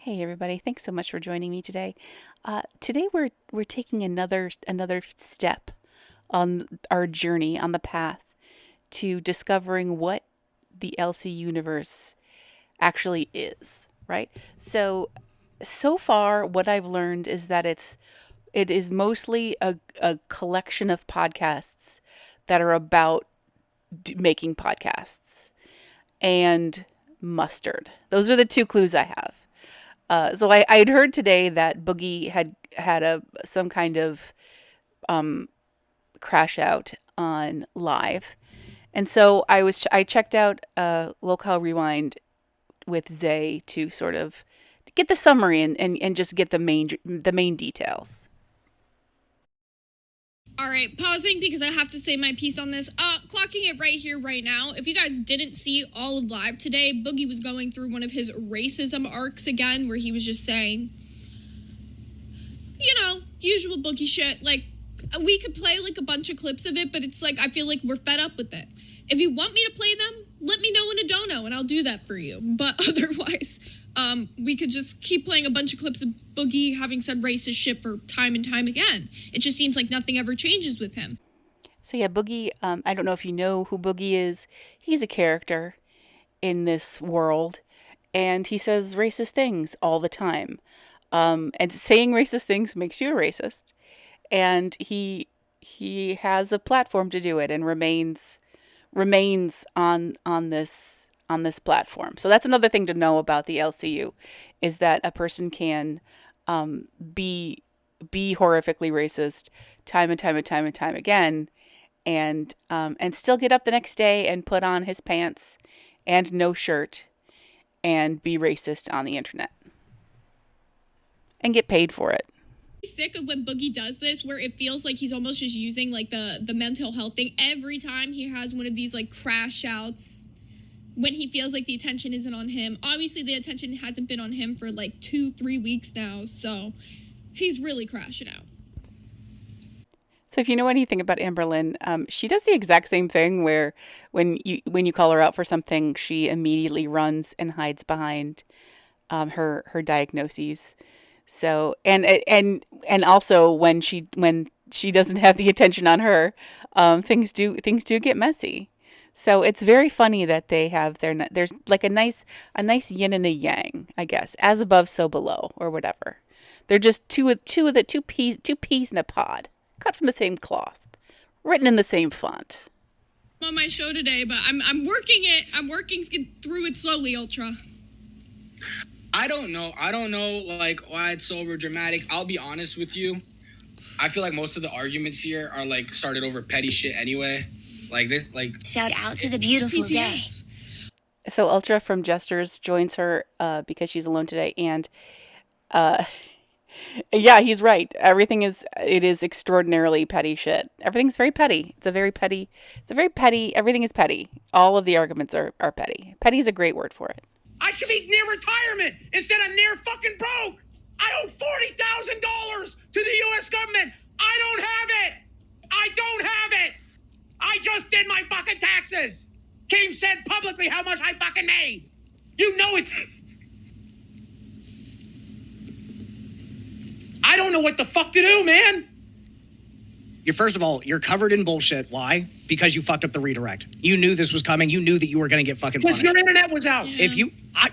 Hey everybody, thanks so much for joining me today. Today we're taking another step on our journey on the path to discovering what the LC universe actually is, right? So far what I've learned is that it is mostly a collection of podcasts that are about making podcasts and mustard. Those are the two clues I have. I'd heard today that Boogie had some kind of um, crash out on live, and so I checked out Locale Rewind with Zay to sort of get the summary and just get the main details. All right, pausing because I have to say my piece on this. Clocking it right here, right now. If you guys didn't see all of live today, Boogie was going through one of his racism arcs again, where he was just saying, usual Boogie shit. Like, we could play like a bunch of clips of it, but it's like I feel like we're fed up with it. If you want me to play them, let me know in a dono, and I'll do that for you. But otherwise, we could just keep playing a bunch of clips of Boogie having said racist shit for time and time again. It just seems like nothing ever changes with him. So yeah, Boogie. I don't know if you know who Boogie is. He's a character in this world, and he says racist things all the time. And saying racist things makes you a racist. And he has a platform to do it and remains on this platform. So that's another thing to know about the LCU, is that a person can be horrifically racist time and time and time and time again, and still get up the next day and put on his pants and no shirt and be racist on the internet and get paid for it. Sick of when Boogie does this, where it feels like he's almost just using like the mental health thing every time he has one of these like crash outs, when he feels like the attention isn't on him. Obviously the attention hasn't been on him for like 2-3 weeks now, so he's really crashing out. So if you know anything about Amberlynn, she does the exact same thing where when you call her out for something, she immediately runs and hides behind her diagnoses. So and also when she doesn't have the attention on her, things do get messy. So it's very funny that they have there's like a nice yin and a yang, I guess, as above so below or whatever. They're just two peas in a pod, cut from the same cloth, written in the same font. On my show today, but I'm working it. I'm working through it slowly, Ultra. I don't know, like, why it's so over dramatic. I'll be honest with you. I feel like most of the arguments here are, like, started over petty shit anyway. Like, this, like... Shout out to the beautiful Zay. So Ultra from Jesters joins her because she's alone today, and uh, yeah, he's right. It is extraordinarily petty shit. Everything's very petty. Everything is petty. All of the arguments are petty. Petty is a great word for it. I should be near retirement instead of near fucking broke. I owe $40,000 to the U.S. government. I don't have it. I just did my fucking taxes. Kim said publicly how much I fucking made. You know it's... I don't know what the fuck to do, man. First of all, you're covered in bullshit. Why? Because you fucked up the redirect. You knew this was coming. You knew that you were going to get fucking punished. Because your internet was out.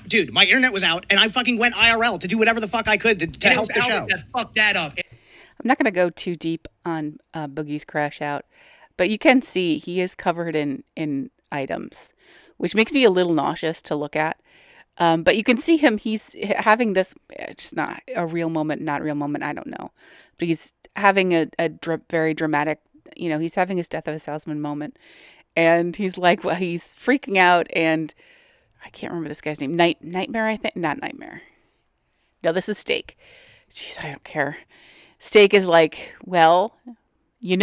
Dude, my internet was out, and I fucking went IRL to do whatever the fuck I could to help the show. Fuck that up. I'm not going to go too deep on Boogie's crash out, but you can see he is covered in items, which makes me a little nauseous to look at. But you can see him. He's having this. It's not a real moment, not real moment. I don't know, but he's having a very dramatic. He's having his death of a salesman moment, and he's like, well, he's freaking out, and I can't remember this guy's name. Nightmare, I think. Not Nightmare. No, this is Steak. Jeez, I don't care. Steak is like, well, you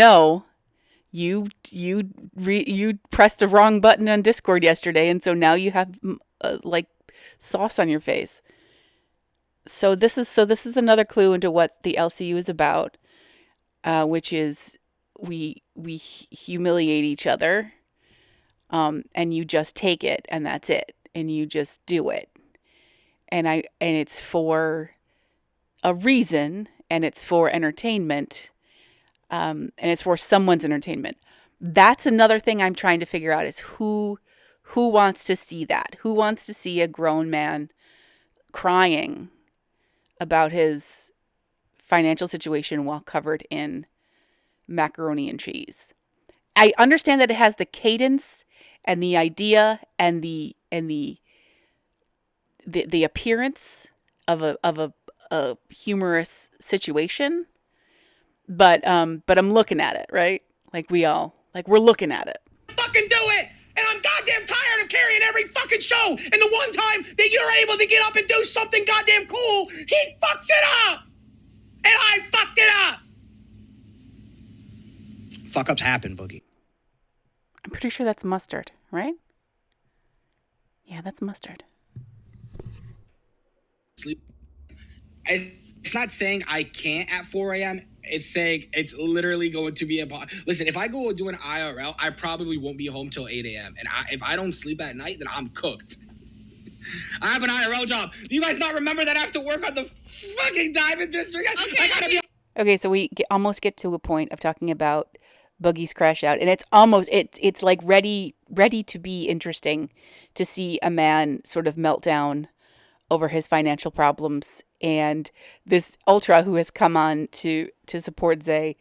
pressed the wrong button on Discord yesterday, and so now you have like sauce on your face. So this is another clue into what the LCU is about, which is we humiliate each other, and you just take it, and that's it, and you just do it, and it's for a reason, and it's for entertainment, and it's for someone's entertainment. That's another thing I'm trying to figure out is who wants to see that? Who wants to see a grown man crying about his financial situation while covered in macaroni and cheese? I understand that it has the cadence and the idea and the appearance of a humorous situation, but I'm looking at it, right? Like we're looking at it. Fucking do it! And I'm goddamn tired of carrying every fucking show. And the one time that you're able to get up and do something goddamn cool, he fucks it up! And I fucked it up! Fuck ups happen, Boogie. I'm pretty sure that's mustard, right? Yeah, that's mustard. Sleep. It's not saying I can't at 4 a.m. It's saying it's literally going to be listen, if I go do an IRL, I probably won't be home till 8 a.m. And if I don't sleep at night, then I'm cooked. I have an IRL job. Do you guys not remember that I have to work on the fucking Diamond District? I gotta be. Okay, so we almost get to a point of talking about Boogie's crash out, and it's like ready to be interesting to see a man sort of melt down over his financial problems. And this ultra who has come on to support Zay,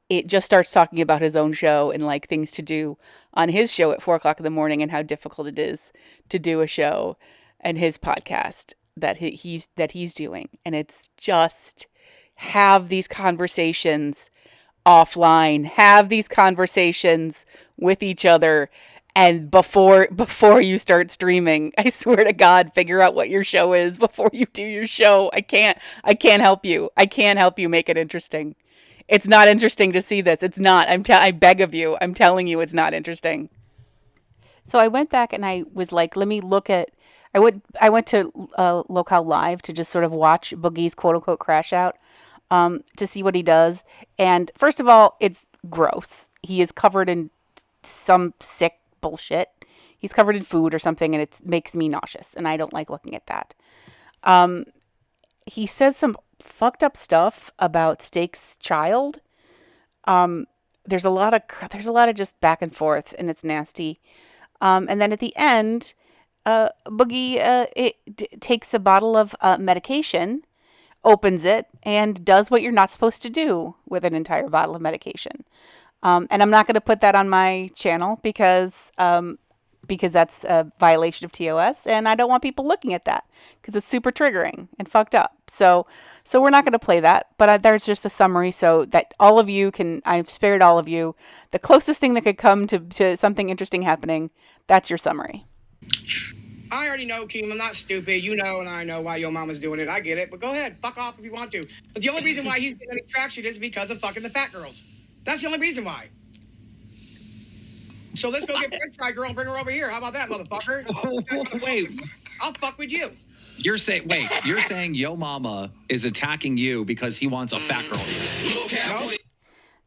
it just starts talking about his own show and like things to do on his show at 4:00 in the morning and how difficult it is to do a show and his podcast that he's doing. And it's just have these conversations offline, have these conversations with each other. And before you start streaming, I swear to God, figure out what your show is before you do your show. I can't help you. I can't help you make it interesting. It's not interesting to see this. It's not. I beg of you. I'm telling you, it's not interesting. So I went back and I was like, let me look at. I went to Locale Live to just sort of watch Boogie's quote unquote crash out, to see what he does. And first of all, it's gross. He is covered in some sick bullshit. He's covered in food or something, and it makes me nauseous, and I don't like looking at that. He says some fucked up stuff about Steak's child. There's a lot of just back and forth, and it's nasty. And then at the end, Boogie takes a bottle of medication, opens it, and does what you're not supposed to do with an entire bottle of medication. And I'm not going to put that on my channel because that's a violation of TOS, and I don't want people looking at that because it's super triggering and fucked up. So we're not going to play that, but there's just a summary so that all of you can, I've spared all of you the closest thing that could come to something interesting happening. That's your summary. I already know, Keem. I'm not stupid. You know, and I know why your mama's doing it. I get it. But go ahead. Fuck off if you want to. But the only reason why he's getting any traction is because of fucking the fat girls. That's the only reason why. So let's go get French Fry Girl and bring her over here. How about that, motherfucker? Oh, wait. I'll fuck with you. You're saying Yo Mama is attacking you because he wants a fat girl. No?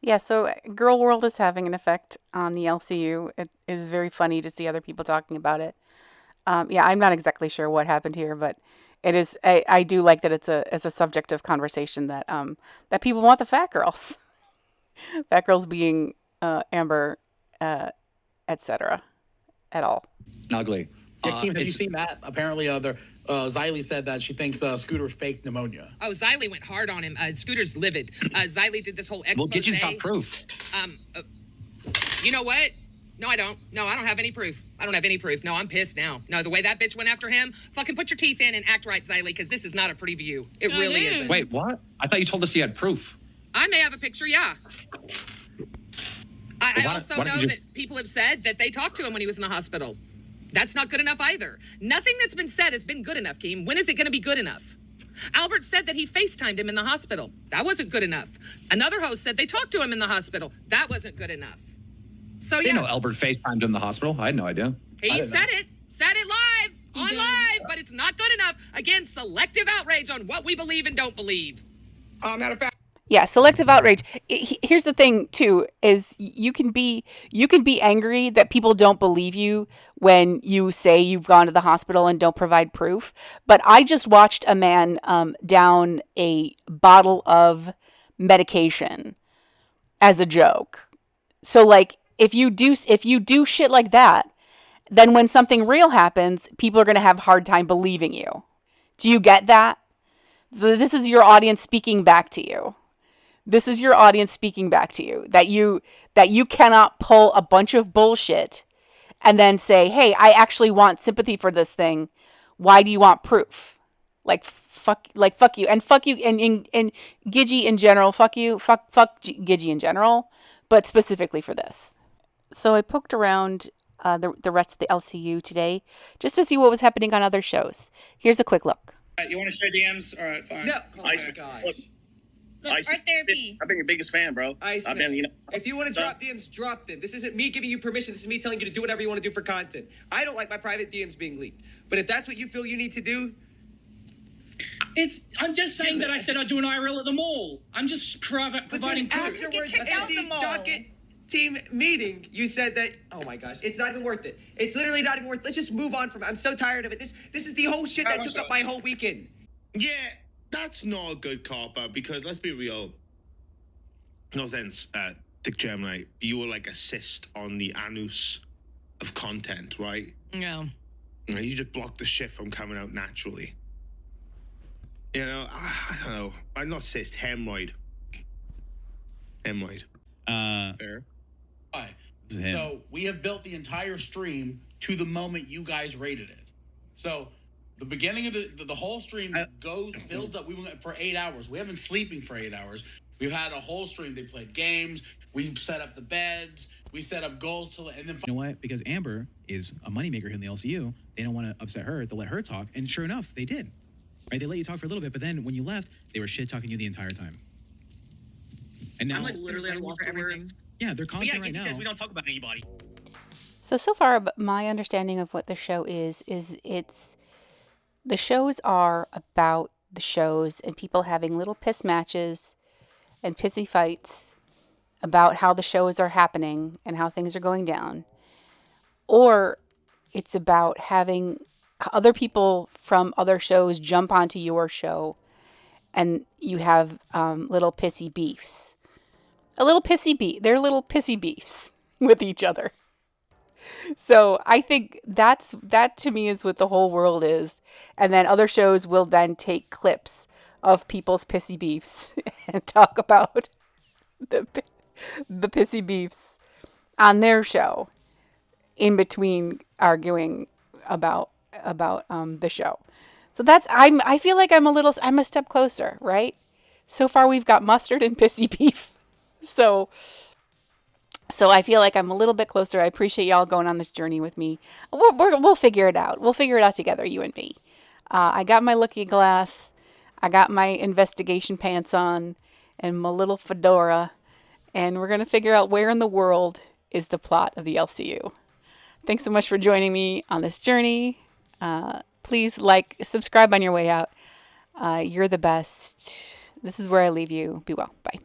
Yeah, so Girl World is having an effect on the LCU. It is very funny to see other people talking about it. Yeah, I'm not exactly sure what happened here, but it is. I do like that it's a subject of conversation that people want the fat girls, fat girls being Amber, etc. at all. Ugly. Yeah, Keem, have you seen that? Apparently, Xylee said that she thinks Scooter faked pneumonia. Oh, Xylee went hard on him. Scooter's livid. Xylee did this whole expose. Well, Gidget's got proof. You know what? No, I don't. No, I don't have any proof. I don't have any proof. No, I'm pissed now. No, the way that bitch went after him, fucking put your teeth in and act right, Xylee, because this is not a pretty view. It really isn't. Wait, what? I thought you told us he had proof. I may have a picture, yeah. I also know that people have said that they talked to him when he was in the hospital. That's not good enough either. Nothing that's been said has been good enough, Keem. When is it going to be good enough? Albert said that he FaceTimed him in the hospital. That wasn't good enough. Another host said they talked to him in the hospital. That wasn't good enough. So, yeah. You know Albert FaceTimed in the hospital. I had no idea. He said it live, live, but it's not good enough. Again, selective outrage on what we believe and don't believe. Matter of fact. Yeah, selective outrage. Here's the thing too: is you can be angry that people don't believe you when you say you've gone to the hospital and don't provide proof. But I just watched a man down a bottle of medication as a joke. So like, if you do shit like that, then when something real happens, people are going to have a hard time believing you. Do you get that? So this is your audience speaking back to you. This is your audience speaking back to you, that you cannot pull a bunch of bullshit and then say, "Hey, I actually want sympathy for this thing. Why do you want proof?" Fuck you, and fuck you, and Gidgy in general. Fuck you, fuck Gidgy in general, but specifically for this. So I poked around the rest of the LCU today just to see what was happening on other shows. Here's a quick look. You want to share DMs? All right, fine. No. Oh my God. Look, art therapy. I've been your biggest fan, bro. I've been, if you want to drop DMs, drop them. This isn't me giving you permission. This is me telling you to do whatever you want to do for content. I don't like my private DMs being leaked. But if that's what you feel you need to do, I'm just saying that I said I'd do an IRL at the mall. I'm just providing proof. Afterwards, at the docket team meeting, you said that, oh my gosh, it's not even worth it. It's literally not even worth it. Let's just move on from it. I'm so tired of it. This is the whole shit that took up my whole weekend. Yeah, that's not a good cop-out because, let's be real, no offense, Dick Gemini, you were like a cyst on the anus of content, right? Yeah. You just block the shit from coming out naturally. You know, I don't know. I'm not cyst, hemorrhoid. Hemorrhoid. Fair. All right. So we have built the entire stream to the moment you guys rated it. So the beginning of the whole stream builds up. We went for 8 hours. We haven't been sleeping for 8 hours. We've had a whole stream. They played games. We set up the beds. We set up goals and then. You know what? Because Amber is a moneymaker here in the LCU. They don't want to upset her. They'll let her talk. And sure enough, they did. Right? They let you talk for a little bit, but then when you left, they were shit talking you the entire time. And now, I'm like literally at a loss for words. Yeah, they're content right now. Says we don't talk about anybody. So far, my understanding of what the show is the shows are about the shows and people having little piss matches and pissy fights about how the shows are happening and how things are going down. Or it's about having other people from other shows jump onto your show and you have little pissy beefs. They're little pissy beefs with each other. So I think that to me is what the whole world is. And then other shows will then take clips of people's pissy beefs and talk about the pissy beefs on their show in between arguing about the show. So I feel like I'm a step closer, right? So far we've got mustard and pissy beef. So I feel like I'm a little bit closer. I appreciate y'all going on this journey with me. We'll figure it out. We'll figure it out together, you and me. I got my looking glass. I got my investigation pants on and my little fedora. And we're going to figure out where in the world is the plot of the LCU. Thanks so much for joining me on this journey. Please subscribe on your way out. You're the best. This is where I leave you. Be well. Bye.